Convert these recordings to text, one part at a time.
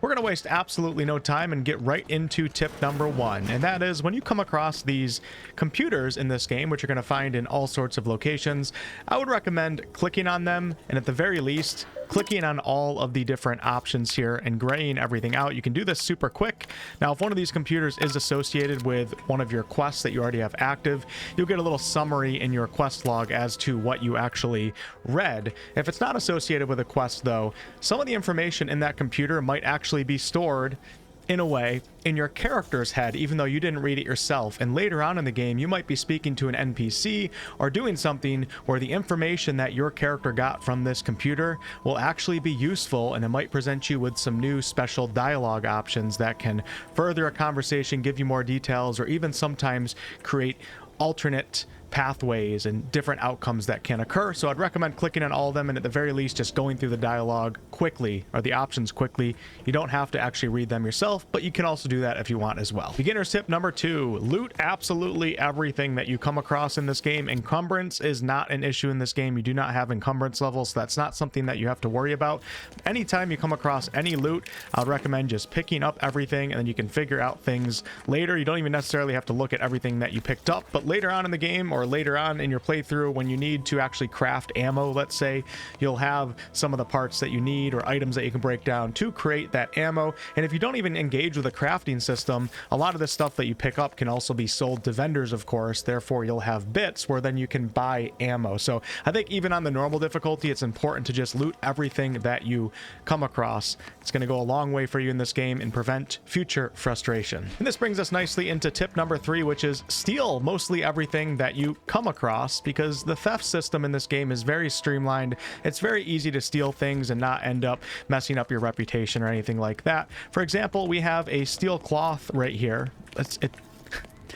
We're going to waste absolutely no time and get right into tip number 1, and that is when you come across these computers in this game, which you're going to find in all sorts of locations, I would recommend clicking on them, and at the very least, clicking on all of the different options here and graying everything out. You can do this super quick. Now, if one of these computers is associated with one of your quests that you already have active, you'll get a little summary in your quest log as to what you actually read. If it's not associated with a quest, though, some of the information in that computer might actually be stored in a way in your character's head, even though you didn't read it yourself. And later on in the game, you might be speaking to an NPC or doing something where the information that your character got from this computer will actually be useful, and it might present you with some new special dialogue options that can further a conversation, give you more details, or even sometimes create alternate pathways and different outcomes that can occur. So I'd recommend clicking on all of them, and at the very least just going through the dialogue quickly, or the options quickly. You don't have to actually read them yourself, but you can also do that if you want as well. Beginner's tip number 2, loot absolutely everything that you come across in this game. Encumbrance is not an issue in this game. You do not have encumbrance levels, so that's not something that you have to worry about. Anytime you come across any loot, I'd recommend just picking up everything, and then you can figure out things later. You don't even necessarily have to look at everything that you picked up, but later on in the game, or later on in your playthrough, when you need to actually craft ammo, let's say, you'll have some of the parts that you need or items that you can break down to create that ammo. And if you don't even engage with a crafting system, a lot of the stuff that you pick up can also be sold to vendors, of course. Therefore, you'll have bits where then you can buy ammo. So I think even on the normal difficulty, it's important to just loot everything that you come across. It's going to go a long way for you in this game and prevent future frustration. And this brings us nicely into tip number 3, which is steal mostly everything that you come across, because the theft system in this game is very streamlined. It's very easy to steal things and not end up messing up your reputation or anything like that. For example, we have a steel cloth right here.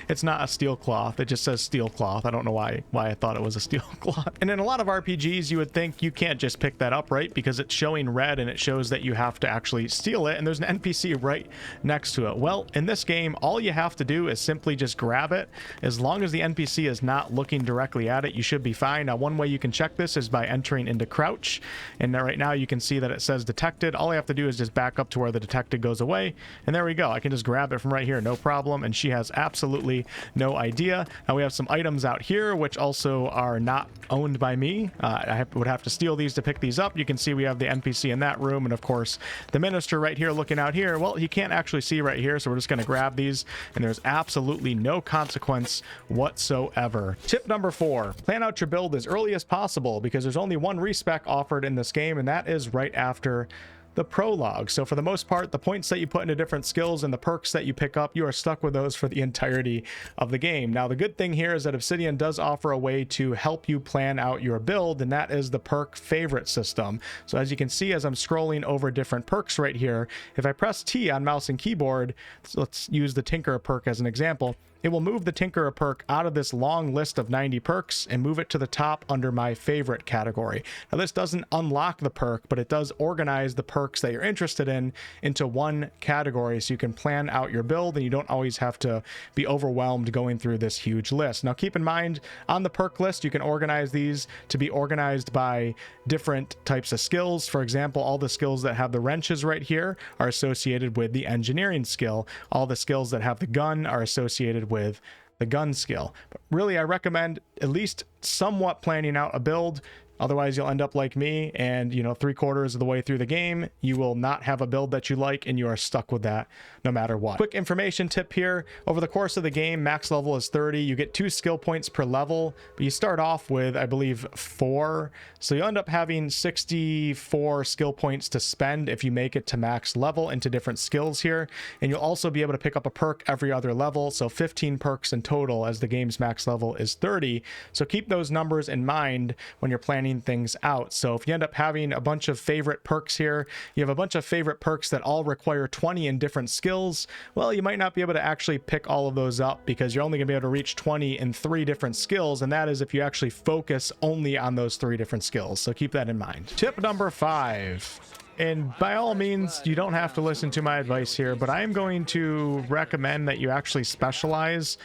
It's not a steel cloth, it just says steel cloth. I don't know why I thought it was a steel cloth. And in a lot of RPGs, you would think you can't just pick that up, right? Because it's showing red and it shows that you have to actually steal it, and there's an NPC right next to it. Well, in this game, all you have to do is simply just grab it. As long as the NPC is not looking directly at it, you should be fine. Now, one way you can check this is by entering into crouch, and right now you can see that it says detected. All I have to do is just back up to where the detected goes away, and there we go. I can just grab it from right here, no problem, and she has absolutely no idea. Now we have some items out here which also are not owned by me. I would have to steal these to pick these up. You can see we have the NPC in that room, and of course the minister right here looking out here. Well, he can't actually see right here, so we're just going to grab these, and there's absolutely no consequence whatsoever. Tip number 4, plan out your build as early as possible, because there's only one respec offered in this game, and that is right after the prologue. So for the most part, the points that you put into different skills and the perks that you pick up, you are stuck with those for the entirety of the game. Now, the good thing here is that Obsidian does offer a way to help you plan out your build, and that is the perk favorite system. So as you can see, as I'm scrolling over different perks right here, if I press T on mouse and keyboard, so let's use the Tinkerer perk as an example, it will move the Tinkerer perk out of this long list of 90 perks and move it to the top under my favorite category. Now, this doesn't unlock the perk, but it does organize the perks that you're interested in into one category, so you can plan out your build and you don't always have to be overwhelmed going through this huge list. Now, keep in mind, on the perk list, you can organize these to be organized by different types of skills. For example, all the skills that have the wrenches right here are associated with the engineering skill. All the skills that have the gun are associated with the gun skill. But really, I recommend at least somewhat planning out a build. Otherwise, you'll end up like me, and 3/4 of the way through the game, you will not have a build that you like, and you are stuck with that no matter what. Quick information tip here. Over the course of the game, max level is 30. You get 2 skill points per level, but you start off with, I believe, 4. So you end up having 64 skill points to spend if you make it to max level into different skills here. And you'll also be able to pick up a perk every other level. So 15 perks in total, as the game's max level is 30. So keep those numbers in mind when you're planning things out. So if you end up having a bunch of favorite perks here, you have a bunch of favorite perks that all require 20 in different skills, well, you might not be able to actually pick all of those up, because you're only going to be able to reach 20 in 3 different skills, and that is if you actually focus only on those 3 different skills. So keep that in mind. Tip number 5. And by all means, you don't have to listen to my advice here, but I am going to recommend that you actually specialize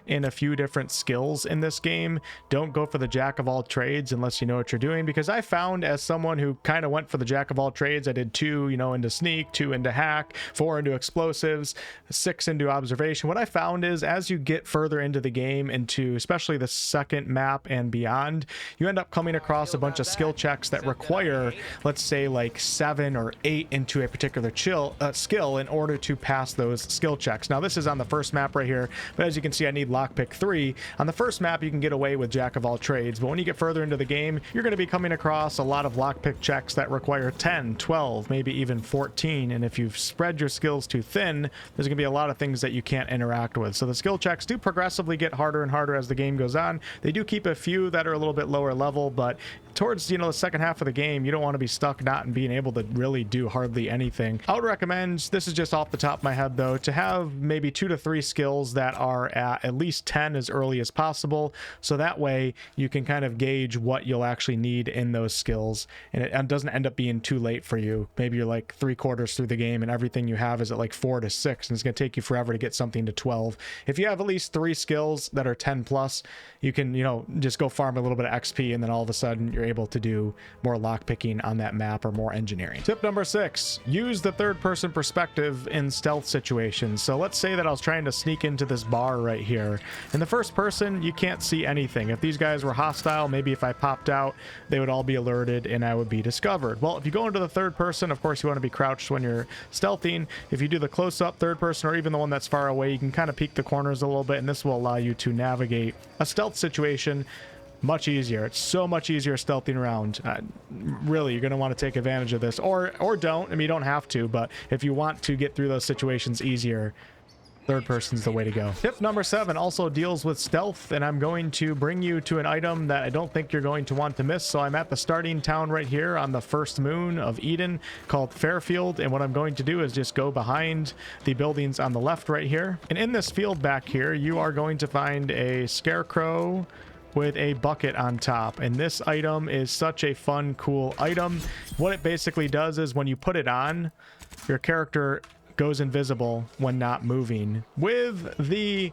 in a few different skills in this game. Don't go for the jack of all trades unless you know what you're doing, because I found, as someone who kind of went for the jack of all trades, I did 2, you know, into sneak, 2 into hack, 4 into explosives, 6 into observation. What I found is, as you get further into the game, into especially the second map and beyond, you end up coming across a bunch of skill checks that require, let's say, like 7 or 8 into a particular skill in order to pass those skill checks. Now, this is on the first map right here, but as you can see, I need lockpick 3. On the first map, you can get away with jack of all trades, but when you get further into the game, you're going to be coming across a lot of lockpick checks that require 10, 12, maybe even 14, and if you've spread your skills too thin, there's going to be a lot of things that you can't interact with. So the skill checks do progressively get harder and harder as the game goes on. They do keep a few that are a little bit lower level, but towards, you know, the second half of the game, you don't want to be stuck not being able to really do hardly anything. I would recommend, this is just off the top of my head though, to have maybe 2 to 3 skills that are at least 10 as early as possible, so that way you can kind of gauge what you'll actually need in those skills, and it doesn't end up being too late for you. Maybe you're like 3/4 through the game and everything you have is at like 4 to 6, and it's going to take you forever to get something to 12. If you have at least 3 skills that are 10 plus, you can, you know, just go farm a little bit of XP, and then all of a sudden you're able to do more lockpicking on that map or more engineering. Tip number 6, use the third-person perspective in stealth situations. So let's say that I was trying to sneak into this bar right here. In the first person, you can't see anything. If these guys were hostile, maybe if I popped out, they would all be alerted and I would be discovered. Well, if you go into the third person, of course you want to be crouched when you're stealthing. If you do the close-up third person, or even the one that's far away, you can kind of peek the corners a little bit, and this will allow you to navigate a stealth situation much easier. It's so much easier stealthing around. Really, you're going to want to take advantage of this, or don't. I mean, you don't have to, but if you want to get through those situations easier, third person's the way to go. Tip number 7 also deals with stealth, and I'm going to bring you to an item that I don't think you're going to want to miss. So I'm at the starting town right here on the first moon of Eden called Fairfield, and what I'm going to do is just go behind the buildings on the left right here. And in this field back here, you are going to find a scarecrow with a bucket on top, and this item is such a fun, cool item. What it basically does is when you put it on, your character goes invisible when not moving, with the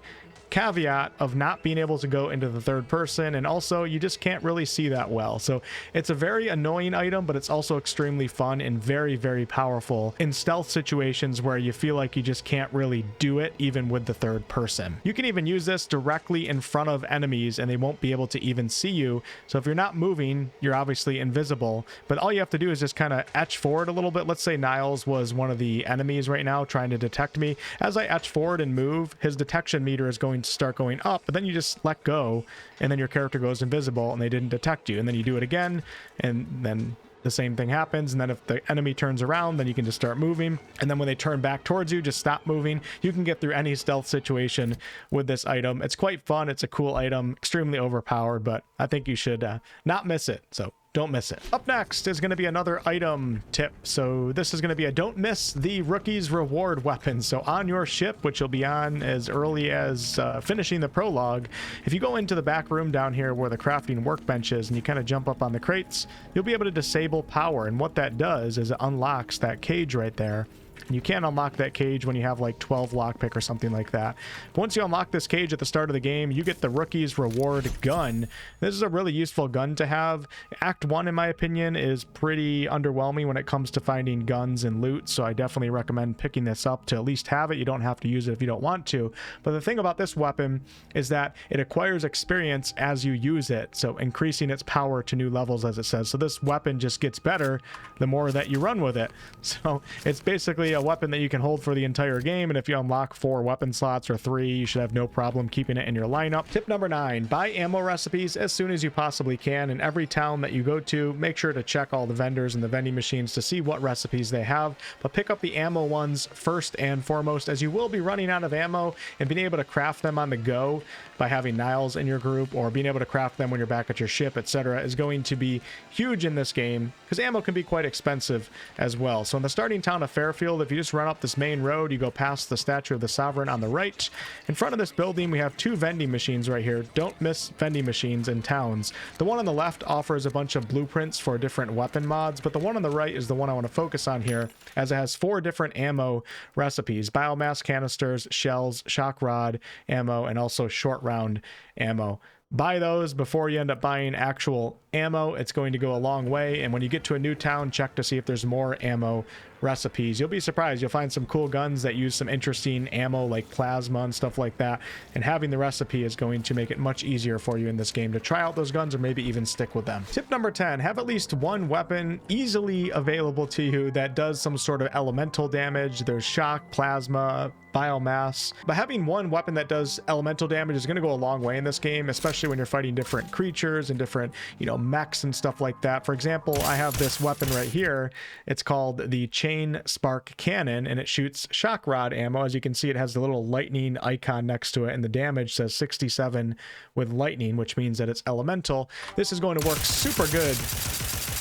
caveat of not being able to go into the third person, and also you just can't really see that well. So it's a very annoying item, but it's also extremely fun and very, very powerful in stealth situations where you feel like you just can't really do it even with the third person. You can even use this directly in front of enemies and they won't be able to even see you. So if you're not moving, you're obviously invisible, but all you have to do is just kind of etch forward a little bit. Let's say Niles was one of the enemies right now trying to detect me. As I etch forward and move, his detection meter is going to start going up, but then you just let go and then your character goes invisible and they didn't detect you, and then you do it again and then the same thing happens, and then if the enemy turns around, then you can just start moving, and then when they turn back towards you, just stop moving. You can get through any stealth situation with this item. It's quite fun. It's a cool item, extremely overpowered, but I think you should not miss it, so don't miss it. Up next is going to be another item tip. So this is going to be a don't miss the rookie's reward weapon. So on your ship, which you'll be on as early as finishing the prologue, if you go into the back room down here where the crafting workbench is and you kind of jump up on the crates, you'll be able to disable power. And what that does is it unlocks that cage right there. You can't unlock that cage when you have like 12 lockpick or something like that. Once you unlock this cage at the start of the game, you get the rookie's reward gun. This is a really useful gun to have. Act 1, in my opinion, is pretty underwhelming when it comes to finding guns and loot, so I definitely recommend picking this up to at least have it. You don't have to use it if you don't want to. But the thing about this weapon is that it acquires experience as you use it, so increasing its power to new levels, as it says. So this weapon just gets better the more that you run with it. So it's basically a weapon that you can hold for the entire game, and if you unlock 4 weapon slots or 3, you should have no problem keeping it in your lineup. Tip number 9, buy ammo recipes as soon as you possibly can. In every town that you go to, make sure to check all the vendors and the vending machines to see what recipes they have, but pick up the ammo ones first and foremost, as you will be running out of ammo, and being able to craft them on the go by having Niles in your group or being able to craft them when you're back at your ship, etc., is going to be huge in this game, because ammo can be quite expensive as well. So in the starting town of Fairfield, Fairfield, if you just run up this main road, you go past the statue of the Sovereign on the right. In front of this building, we have 2 vending machines right here. Don't miss vending machines in towns. The one on the left offers a bunch of blueprints for different weapon mods, but the one on the right is the one I want to focus on here, as it has 4 different ammo recipes: biomass canisters, shells, shock rod ammo, and also short round ammo. Buy those before you end up buying actual ammo. It's going to go a long way. And when you get to a new town, check to see if there's more ammo recipes. You'll be surprised. You'll find some cool guns that use some interesting ammo like plasma and stuff like that. And having the recipe is going to make it much easier for you in this game to try out those guns or maybe even stick with them. Tip number 10, have at least one weapon easily available to you that does some sort of elemental damage. There's shock, plasma, biomass, but having one weapon that does elemental damage is going to go a long way in this game, especially when you're fighting different creatures and different, mechs and stuff like that. For example, I have this weapon right here. It's called the Chain Spark Cannon, and it shoots shock rod ammo. As you can see, it has the little lightning icon next to it, and the damage says 67 with lightning, which means that it's elemental. This is going to work super good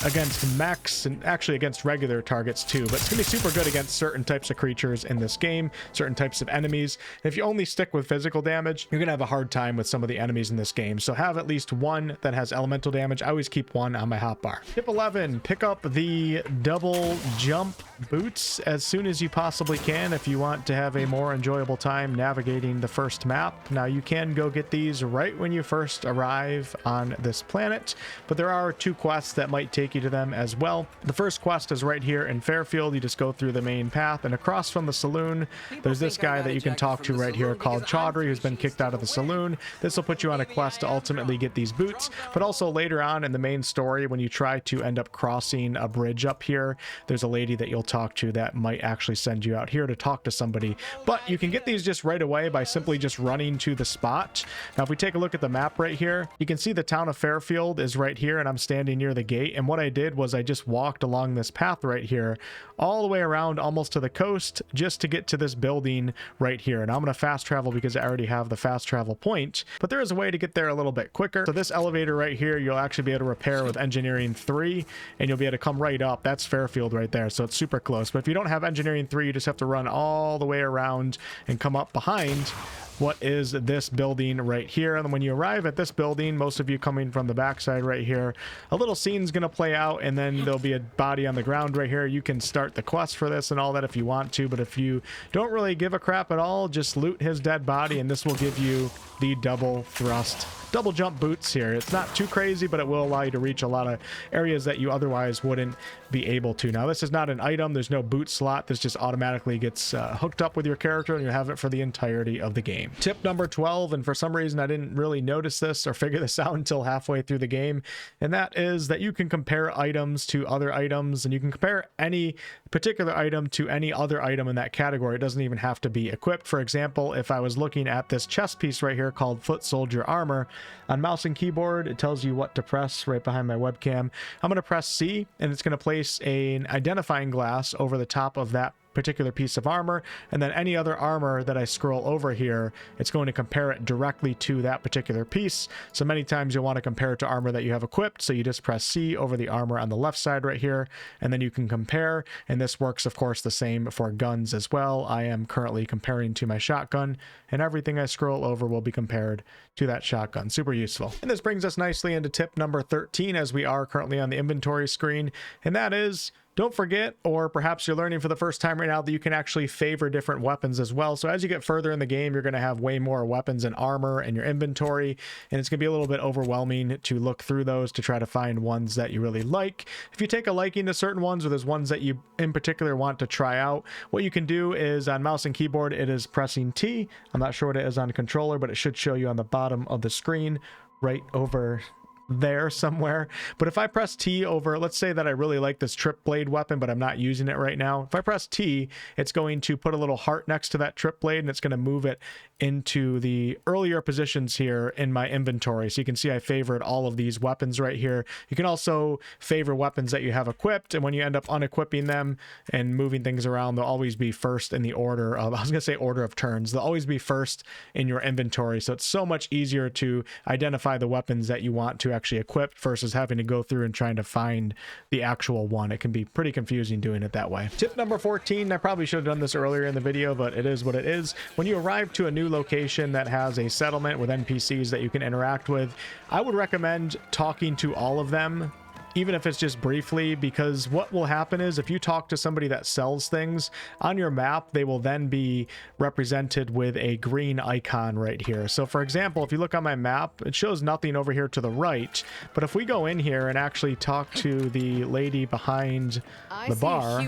against mechs and actually against regular targets too, but it's gonna be super good against certain types of creatures in this game, certain types of enemies. If you only stick with physical damage, you're gonna have a hard time with some of the enemies in this game. So have at least one that has elemental damage. I always keep one on my hotbar. Tip 11, pick up the double jump boots as soon as you possibly can if you want to have a more enjoyable time navigating the first map. Now you can go get these right when you first arrive on this planet, but there are 2 quests that might take you to them as well. The first quest is right here in Fairfield. You just go through the main path, and across from the saloon there's this guy that you can talk to right here called Chaudhry, who's been kicked out of the saloon. This will put you on a quest to ultimately get these boots, but also later on in the main story, when you try to end up crossing a bridge up here, there's a lady that you'll talk to that might actually send you out here to talk to somebody. But you can get these just right away by simply just running to the spot. Now if we take a look at the map right here, you can see the town of Fairfield is right here, and I'm standing near the gate, and what I did was I just walked along this path right here all the way around almost to the coast just to get to this building right here. And I'm going to fast travel because I already have the fast travel point, but there is a way to get there a little bit quicker. So this elevator right here, you'll actually be able to repair with engineering 3, and you'll be able to come right up. That's Fairfield right there, so it's super close. But if you don't have engineering 3, you just have to run all the way around and come up behind what is this building right here. And when you arrive at this building, most of you coming from the backside right here, a little scene's gonna play out, and then there'll be a body on the ground right here. You can start the quest for this and all that if you want to, but if you don't really give a crap at all, just loot his dead body, and this will give you the double thrust double jump boots here. It's not too crazy, but it will allow you to reach a lot of areas that you otherwise wouldn't be able to. Now this is not an item, there's no boot slot. This just automatically gets hooked up with your character, and you have it for the entirety of the game. Tip number 12, and for some reason I didn't really notice this or figure this out until halfway through the game, and that is that you can compare items to other items, and you can compare any particular item to any other item in that category. It doesn't even have to be equipped. For example, if I was looking at this chest piece right here called Foot Soldier Armor, on mouse and keyboard it tells you what to press right behind my webcam. I'm going to press C, and it's going to place an identifying glass over the top of that particular piece of armor, and then any other armor that I scroll over here, it's going to compare it directly to that particular piece. So many times you'll want to compare it to armor that you have equipped, so you just press C over the armor on the left side right here, and then you can compare. And this works of course the same for guns as well. I am currently comparing to my shotgun, and everything I scroll over will be compared to that shotgun. Super useful. And this brings us nicely into tip number 13, as we are currently on the inventory screen, and that is, don't forget, or perhaps you're learning for the first time right now, that you can actually favor different weapons as well. So as you get further in the game, you're going to have way more weapons and armor in your inventory, and it's going to be a little bit overwhelming to look through those to try to find ones that you really like. If you take a liking to certain ones, or there's ones that you in particular want to try out, what you can do is on mouse and keyboard, it is pressing T. I'm not sure what it is on controller, but it should show you on the bottom of the screen right over there somewhere. But if I press T over, let's say that I really like this trip blade weapon, but I'm not using it right now. If I press T, it's going to put a little heart next to that trip blade, and it's going to move it into the earlier positions here in my inventory. So you can see I favored all of these weapons right here. You can also favor weapons that you have equipped, and when you end up unequipping them and moving things around, they'll always be first in the order of, I was going to say order of turns. They'll always be first in your inventory. So it's so much easier to identify the weapons that you want to actually equipped versus having to go through and trying to find the actual one. It can be pretty confusing doing it that way. Tip number 14, I probably should have done this earlier in the video, but it is what it is. When you arrive to a new location that has a settlement with NPCs that you can interact with, I would recommend talking to all of them, even if it's just briefly, because what will happen is if you talk to somebody that sells things on your map, they will then be represented with a green icon right here. So for example, if you look on my map, it shows nothing over here to the right, but if we go in here and actually talk to the lady behind the bar,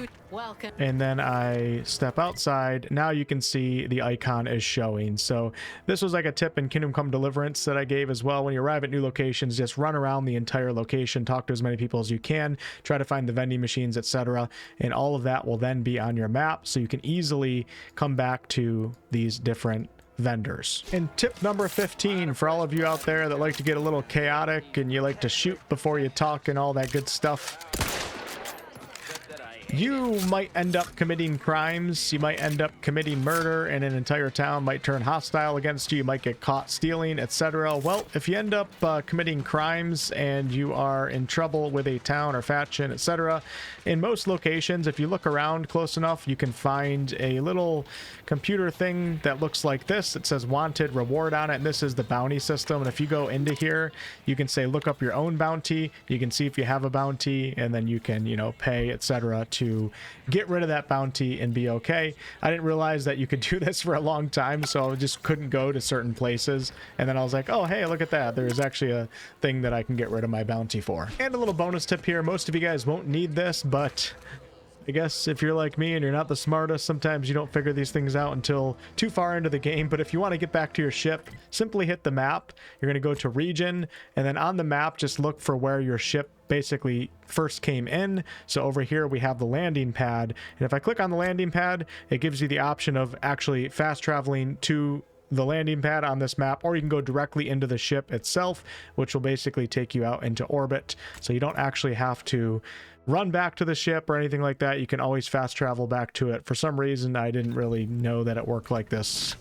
and then I step outside, now you can see the icon is showing. So this was like a tip in Kingdom Come Deliverance that I gave as well. When you arrive at new locations, just run around the entire location, talk to as many people as you can, try to find the vending machines, etc., and all of that will then be on your map, so you can easily come back to these different vendors. And tip number 15, for all of you out there that like to get a little chaotic and you like to shoot before you talk and all that good stuff, you might end up committing crimes. You might end up committing murder, and an entire town might turn hostile against you. You might get caught stealing, etc. Well, if you end up committing crimes and you are in trouble with a town or faction, etc., in most locations, if you look around close enough, you can find a little computer thing that looks like this. It says wanted reward on it, and this is the bounty system. And if you go into here, you can say look up your own bounty. You can see if you have a bounty, and then you can, you know, pay, etc., to get rid of that bounty and be okay. I didn't realize that you could do this for a long time, so I just couldn't go to certain places, and then I was like, oh hey, look at that, there's actually a thing that I can get rid of my bounty for. And a little bonus tip here, most of you guys won't need this, but I guess if you're like me and you're not the smartest, sometimes you don't figure these things out until too far into the game. But if you want to get back to your ship, simply hit the map. You're going to go to region, and then on the map, just look for where your ship basically first came in. So over here we have the landing pad, and if I click on the landing pad, it gives you the option of actually fast traveling to the landing pad on this map, or you can go directly into the ship itself, which will basically take you out into orbit, so you don't actually have to run back to the ship or anything like that. You can always fast travel back to it. For some reason, I didn't really know that it worked like this.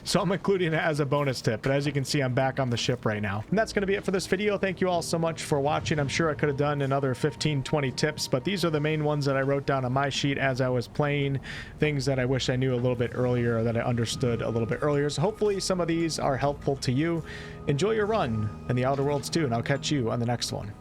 So I'm including it as a bonus tip, but as you can see, I'm back on the ship right now. And that's going to be it for this video. Thank you all so much for watching. I'm sure I could have done another 15-20 tips, but these are the main ones that I wrote down on my sheet as I was playing, things that I wish I knew a little bit earlier, or that I understood a little bit earlier. So hopefully some of these are helpful to you. Enjoy your run in the Outer Worlds too, and I'll catch you on the next one.